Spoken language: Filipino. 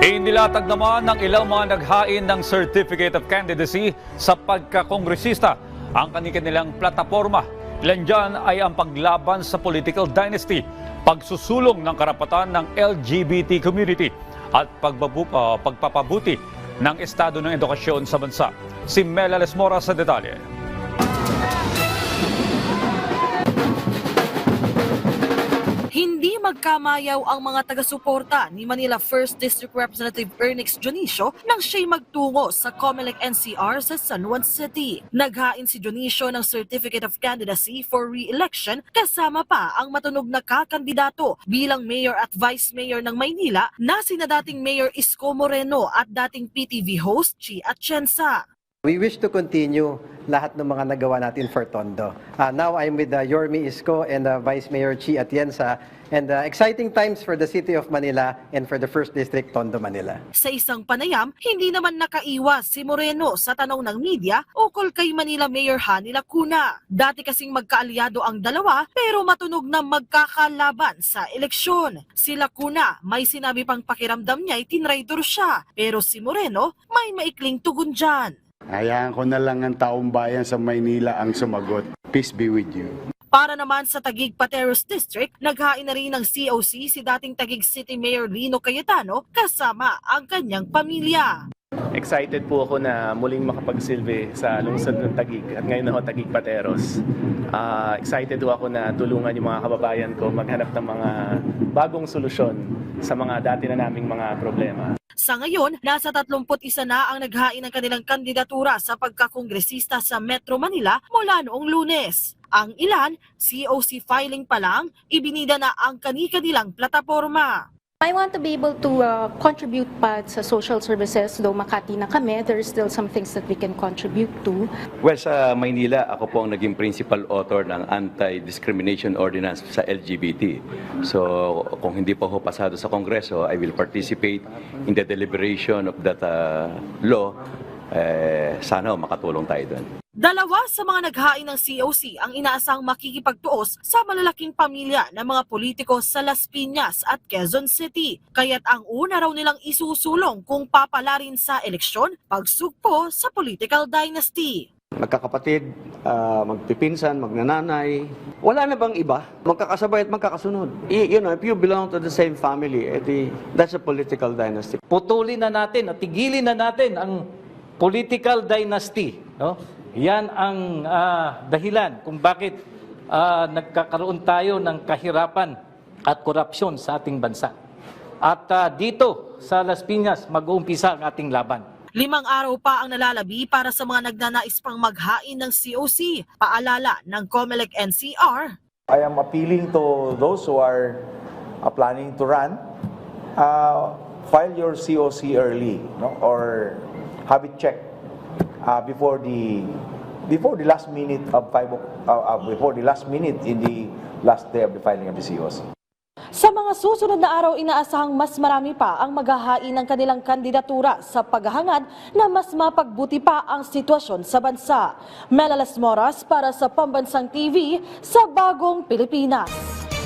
Inilatag naman ng ilang mga naghain ng Certificate of Candidacy sa pagkakongresista ang kanilang plataforma. Ilan dyan ay ang paglaban sa political dynasty, pagsusulong ng karapatan ng LGBT community at pagpapabuti ng estado ng edukasyon sa bansa. Si Mela Lesmora sa detalye. Hindi magkamayaw ang mga taga-suporta ni Manila 1st District Representative Ernix Dionisio nang siya'y magtungo sa COMELEC NCR sa San Juan City. Naghain si Dionisio ng Certificate of Candidacy for re-election kasama pa ang matunog na kakandidato bilang Mayor at Vice Mayor ng Maynila na sina dating Mayor Isko Moreno at dating PTV host Chi Atienza. We wish to continue lahat ng mga nagawa natin for Tondo. Now I'm with Yorme Isko and Vice Mayor Chi Atienza, and exciting times for the City of Manila and for the 1st District Tondo, Manila. Sa isang panayam, hindi naman nakaiwas si Moreno sa tanong ng media ukol kay Manila Mayor Hanny Lacuna. Dati kasing magkaalyado ang dalawa pero matunog na magkakalaban sa eleksyon. Si Lacuna may sinabi pang pakiramdam niya ay tinraidor siya, pero si Moreno may maikling tugon dyan. Hayaan ko na lang ang taong bayan sa Maynila ang sumagot. Peace be with you. Para naman sa Taguig Pateros District, naghain na rin ng COC si dating Taguig City Mayor Lino Cayetano kasama ang kanyang pamilya. Excited po ako na muling makapagsilbi sa lungsod ng Taguig at ngayon ako Taguig Pateros. Excited po ako na tulungan yung mga kababayan ko maghanap ng mga bagong solusyon sa mga dati na naming mga problema. Sa ngayon, nasa 31 na ang naghain ng kanilang kandidatura sa pagkakongresista sa Metro Manila mula noong Lunes. Ang ilan, COC filing pa lang, ibinida na ang kani-kanilang plataforma. I want to be able to contribute pa sa social services, though Makati na kami, there is still some things that we can contribute to. Well, sa Maynila, ako po ang naging principal author ng Anti-Discrimination Ordinance sa LGBT. So, kung hindi po ako pasado sa Kongreso, I will participate in the deliberation of that law. Sana makatulong tayo doon. Dalawa sa mga naghain ng COC ang inaasang makikipagtuos sa malalaking pamilya ng mga politiko sa Las Piñas at Quezon City. Kaya't ang una raw nilang isusulong kung papalarin sa eleksyon, pagsugpo sa political dynasty. Magkakapatid, magpipinsan, magnananay. Wala na bang iba? Magkakasabay at magkakasunod. You know, if you belong to the same family, that's a political dynasty. Putulin na natin at tigilin na natin ang political dynasty. No? Yan ang dahilan kung bakit nagkakaroon tayo ng kahirapan at korupsyon sa ating bansa. At dito sa Las Piñas, mag-uumpisa ang ating laban. 5 araw pa ang nalalabi para sa mga nagnanais pang maghain ng COC. Paalala ng COMELEC NCR. I am appealing to those who are planning to run, file your COC early, no? Or have it checked before the last minute of before the last minute in the last day of the filing of the COC. Sa mga susunod na araw, inaasahang mas marami pa ang maghahain ng kanilang kandidatura sa paghahangad na mas mapagbuti pa ang sitwasyon sa bansa. Mela Lesmora para sa Pambansang TV sa Bagong Pilipinas.